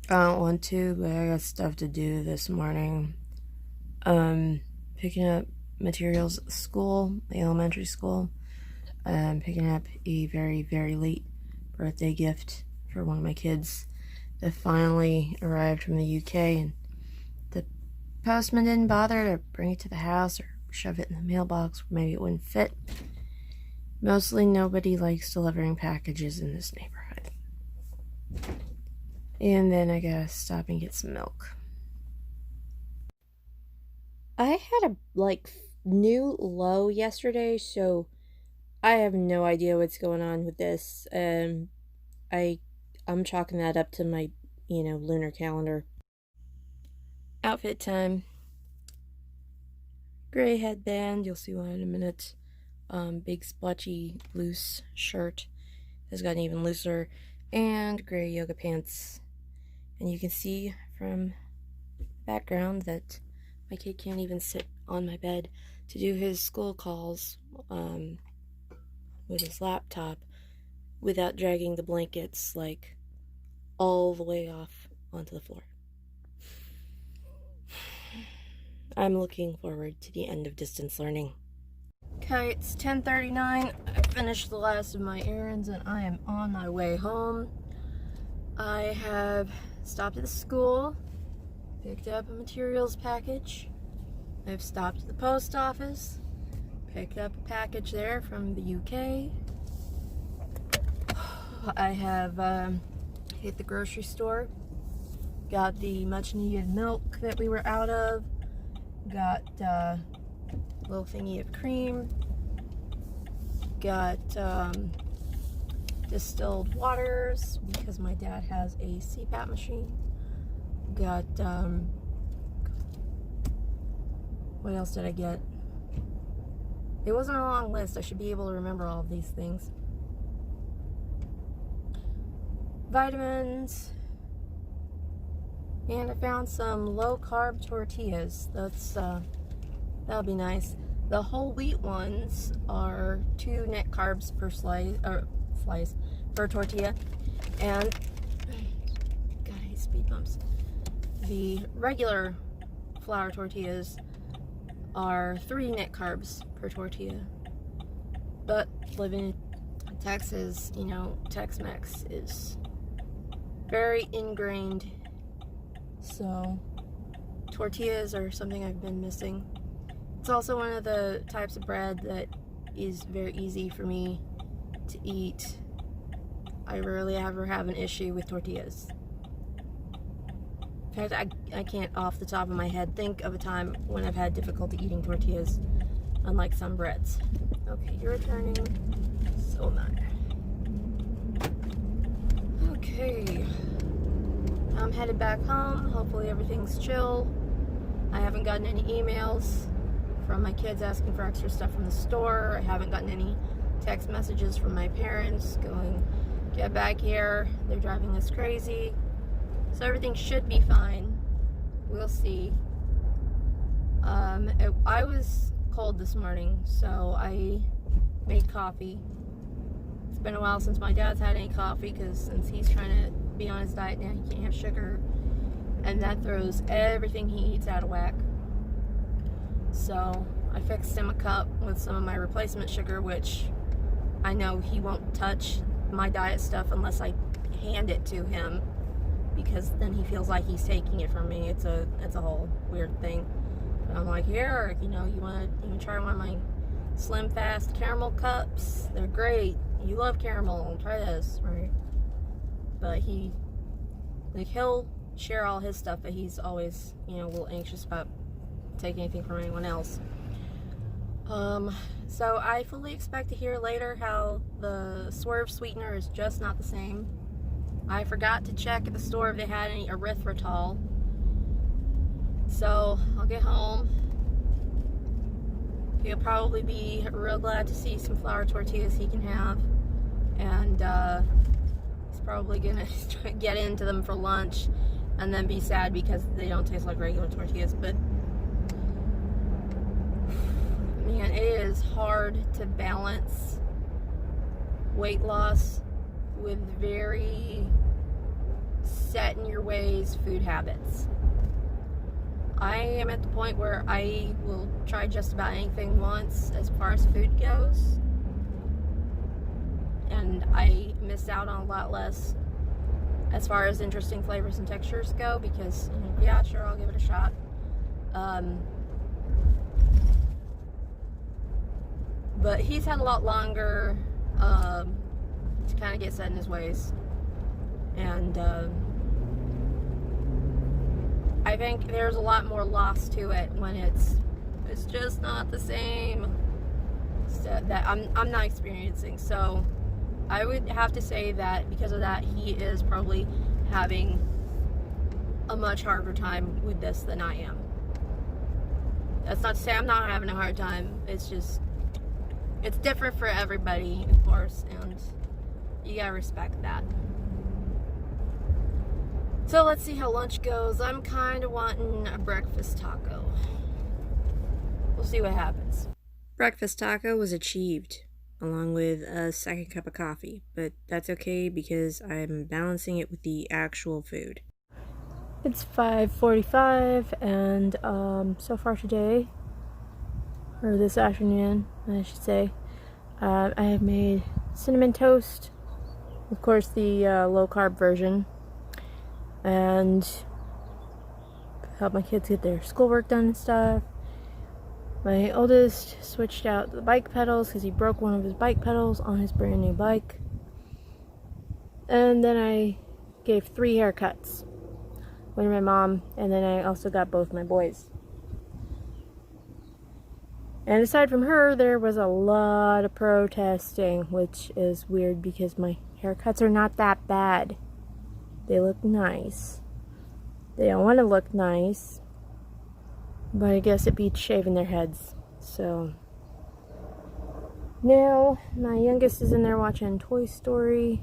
I don't want to, but I got stuff to do this morning. Picking up materials at school, the elementary school. Picking up a very, very late birthday gift for one of my kids that finally arrived from the UK, and the postman didn't bother to bring it to the house or shove it in the mailbox where maybe it wouldn't fit. Mostly nobody likes delivering packages in this neighborhood. And then I gotta stop and get some milk. I had a new low yesterday, so I have no idea what's going on with this. I'm chalking that up to my, lunar calendar. Outfit time. Gray headband, you'll see one in a minute. Big splotchy loose shirt has gotten even looser, and gray yoga pants. And you can see from the background that my kid can't even sit on my bed to do his school calls with his laptop without dragging the blankets all the way off onto the floor. I'm looking forward to the end of distance learning. Okay, it's 10:39. I finished the last of my errands and I am on my way home. I have stopped at the school, picked up a materials package. I've stopped at the post office, picked up a package there from the UK. I have hit the grocery store, got the much needed milk that we were out of, got a little thingy of cream, got distilled waters because my dad has a CPAP machine, got what else did I get? It wasn't a long list. I should be able to remember all of these things. Vitamins, and I found some low-carb tortillas. That'll be nice. The whole wheat ones are 2 net carbs per slice per tortilla, and God, I hate speed bumps. The regular flour tortillas are 3 net carbs per tortilla. But living in Texas, Tex-Mex is very ingrained, so tortillas are something I've been missing. It's also one of the types of bread that is very easy for me to eat. I rarely ever have an issue with tortillas. In fact, I can't off the top of my head think of a time when I've had difficulty eating tortillas, unlike some breads. Okay, you're returning. So am I. Okay. I'm headed back home. Hopefully everything's chill. I haven't gotten any emails from my kids asking for extra stuff from the store. I haven't gotten any text messages from my parents going, get back here, they're driving us crazy. So everything should be fine. We'll see. I was cold this morning, so I made coffee. It's been a while since my dad's had any coffee, because since he's trying to be on his diet now, he can't have sugar, and that throws everything he eats out of whack. So I fixed him a cup with some of my replacement sugar, which I know he won't touch my diet stuff unless I hand it to him, because then he feels like he's taking it from me. It's a whole weird thing. But I'm like, here, you want to try one of my Slim Fast caramel cups? They're great. You love caramel. Try this, right? But he'll share all his stuff, but he's always, a little anxious about taking anything from anyone else. So I fully expect to hear later how the Swerve sweetener is just not the same. I forgot to check at the store if they had any erythritol. So I'll get home. He'll probably be real glad to see some flour tortillas he can have. And he's probably gonna get into them for lunch and then be sad because they don't taste like regular tortillas. But man, it is hard to balance weight loss with very set in your ways food habits. I am at the point where I will try just about anything once as far as food goes, and I miss out on a lot less as far as interesting flavors and textures go, because, yeah, sure, I'll give it a shot. But he's had a lot longer to kind of get set in his ways, and I think there's a lot more loss to it when it's just not the same that I'm not experiencing. So I would have to say that because of that, he is probably having a much harder time with this than I am. That's not to say I'm not having a hard time. It's just, it's different for everybody, of course, and you gotta respect that. So let's see how lunch goes. I'm kind of wanting a breakfast taco. We'll see what happens. Breakfast taco was achieved, along with a second cup of coffee, but that's okay because I'm balancing it with the actual food. It's 5:45, and so far today, or this afternoon, I should say, I have made cinnamon toast, of course the low-carb version, and help my kids get their schoolwork done and stuff. My oldest switched out the bike pedals because he broke one of his bike pedals on his brand new bike. And then I gave 3 haircuts. One to my mom, and then I also got both my boys. And aside from her, there was a lot of protesting, which is weird because my haircuts are not that bad. They look nice. They don't want to look nice, but I guess it beats shaving their heads. So now my youngest is in there watching Toy Story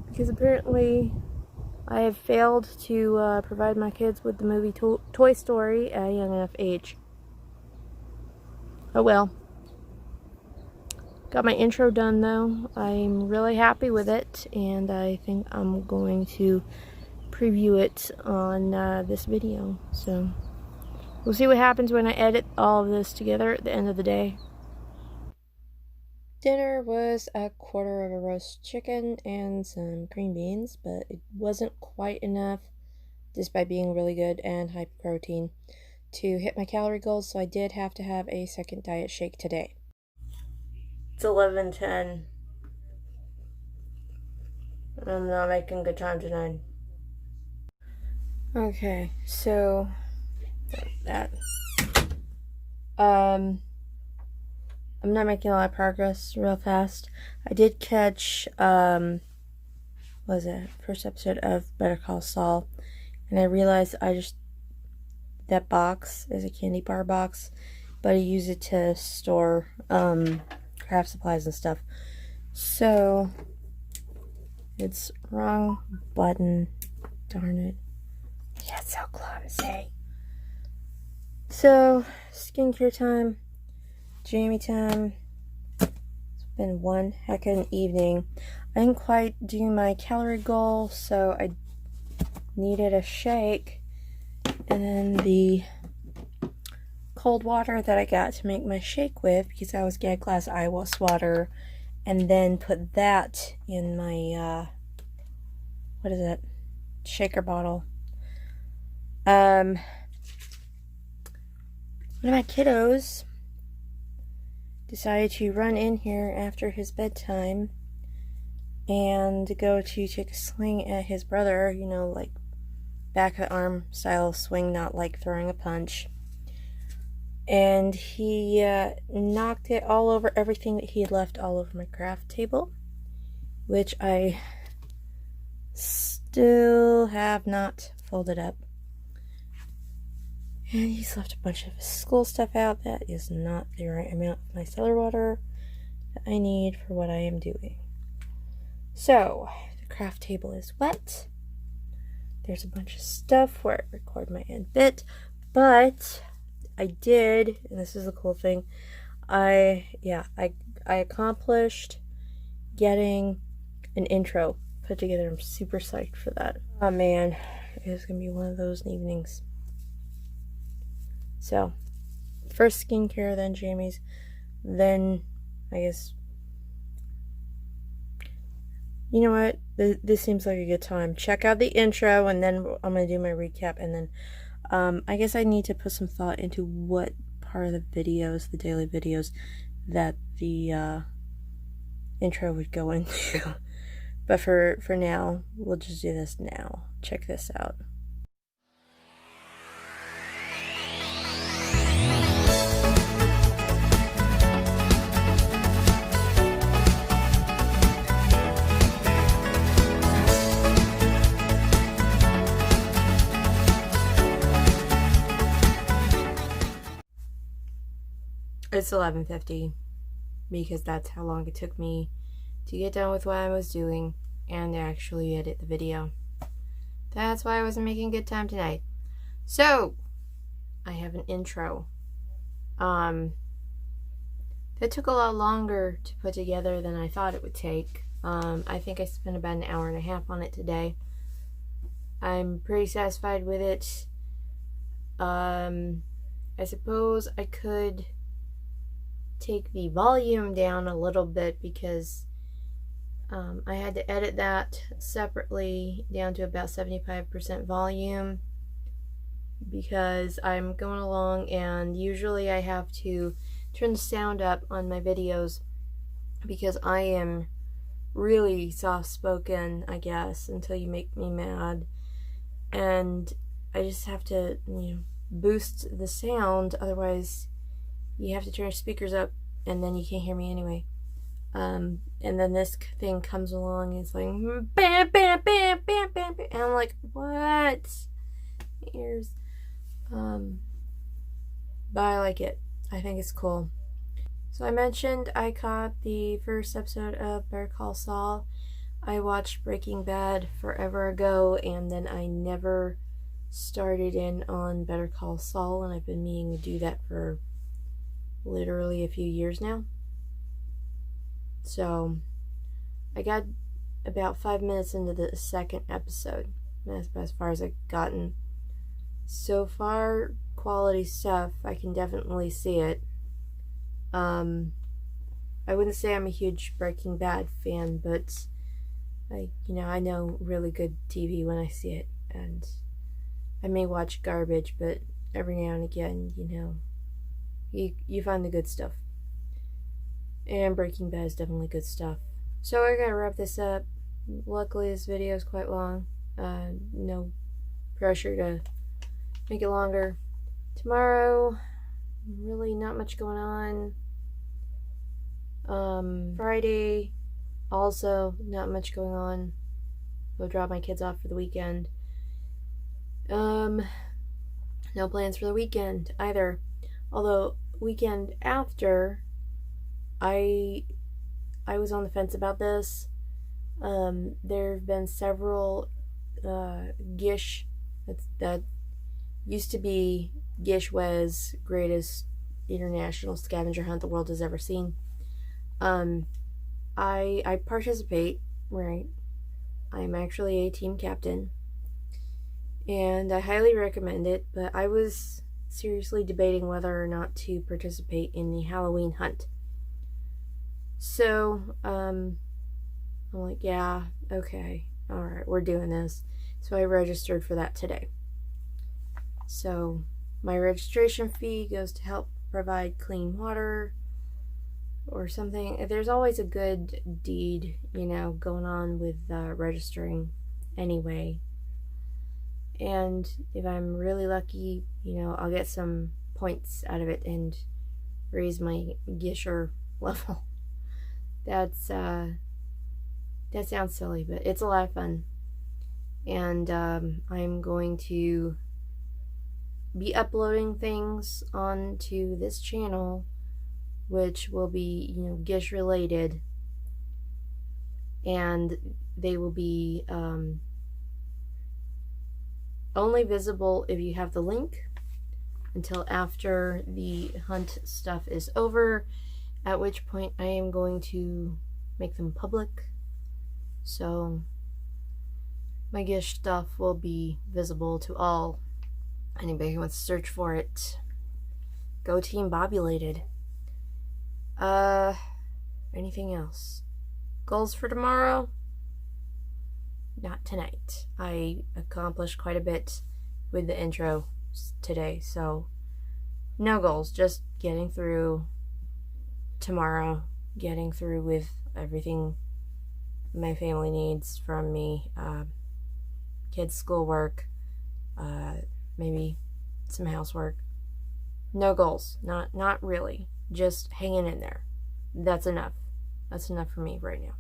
because apparently I have failed to provide my kids with the movie Toy Story at a young enough age. Oh well. Got my intro done though. I'm really happy with it, and I think I'm going to preview it on this video. So we'll see what happens when I edit all of this together at the end of the day. Dinner was a quarter of a roast chicken and some green beans, but it wasn't quite enough, despite being really good and high protein, to hit my calorie goals, so I did have to have a second diet shake today. It's 11:10. I'm not making good time tonight. Okay, so that. I'm not making a lot of progress real fast. I did catch, what was it, first episode of Better Call Saul, and I realized that box is a candy bar box, but I use it to store, craft supplies and stuff. So, it's wrong button, darn it. Yeah, it's so clumsy. So, skincare time. Jamie time. It's been one heck of an evening. I didn't quite do my calorie goal, so I needed a shake. And then the cold water that I got to make my shake with, because I was getting a glass of ice water, and then put that in my, what is it? Shaker bottle. One of my kiddos decided to run in here after his bedtime and go to take a swing at his brother, you know, like back of the arm style swing, not like throwing a punch. And he knocked it all over everything that he had left all over my craft table, which I still have not folded up. And he's left a bunch of his school stuff out. That is not the right amount of micellar water that I need for what I am doing. So, the craft table is wet. There's a bunch of stuff where I record my end bit. But I did, and this is the cool thing, I accomplished getting an intro put together. I'm super psyched for that. Oh man, it's gonna be one of those evenings. So, first skincare, then Jamie's, then I guess, you know what, this seems like a good time. Check out the intro, and then I'm gonna do my recap, and then I guess I need to put some thought into what part of the videos, the daily videos, that the intro would go into. But for now, we'll just do this now. Check this out. It's 11:50 because that's how long it took me to get done with what I was doing and actually edit the video. That's why I wasn't making good time tonight. So, I have an intro. That took a lot longer to put together than I thought it would take. I think I spent about an hour and a half on it today. I'm pretty satisfied with it. I suppose I could take the volume down a little bit because I had to edit that separately down to about 75% volume because I'm going along, and usually I have to turn the sound up on my videos because I am really soft-spoken, I guess, until you make me mad, and I just have to, boost the sound, otherwise you have to turn your speakers up and then you can't hear me anyway. And then this thing comes along and it's like bam bam bam bam bam, bam. And I'm like, what? Ears. But I like it. I think it's cool. So I mentioned I caught the first episode of Better Call Saul. I watched Breaking Bad forever ago, and then I never started in on Better Call Saul, and I've been meaning to do that for literally a few years now. So I got about 5 minutes into the second episode. That's as far as I've gotten. So far, quality stuff. I can definitely see it. I wouldn't say I'm a huge Breaking Bad fan, but I know really good TV when I see it, and I may watch garbage, but every now and again, you find the good stuff. And Breaking Bad is definitely good stuff. So I gotta wrap this up. Luckily, this video is quite long. No pressure to make it longer. Tomorrow, really not much going on. Friday, also not much going on. Go drop my kids off for the weekend. No plans for the weekend either. Although, weekend after, I was on the fence about this. There have been several Gish, that used to be Gish was greatest international scavenger hunt the world has ever seen. I participate, right? I'm actually a team captain, and I highly recommend it, but I was seriously debating whether or not to participate in the Halloween hunt. So, I'm like, yeah, okay, alright, we're doing this. So I registered for that today. So, my registration fee goes to help provide clean water or something. There's always a good deed, going on with registering anyway. And if I'm really lucky, I'll get some points out of it and raise my Gisher level. That sounds silly, but it's a lot of fun. And I'm going to be uploading things onto this channel, which will be, Gish related. And they will be only visible if you have the link until after the hunt stuff is over, at which point I am going to make them public. So My gish stuff will be visible to all. Anybody who wants to search for it. Go Team Bobulated. Anything else? Goals for tomorrow? Not tonight. I accomplished quite a bit with the intro today, so no goals. Just getting through tomorrow, getting through with everything my family needs from me, kids' schoolwork, maybe some housework. No goals, not really. Just hanging in there. That's enough. That's enough for me right now.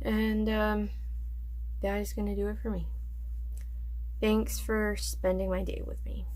And that is gonna do it for me. Thanks for spending my day with me.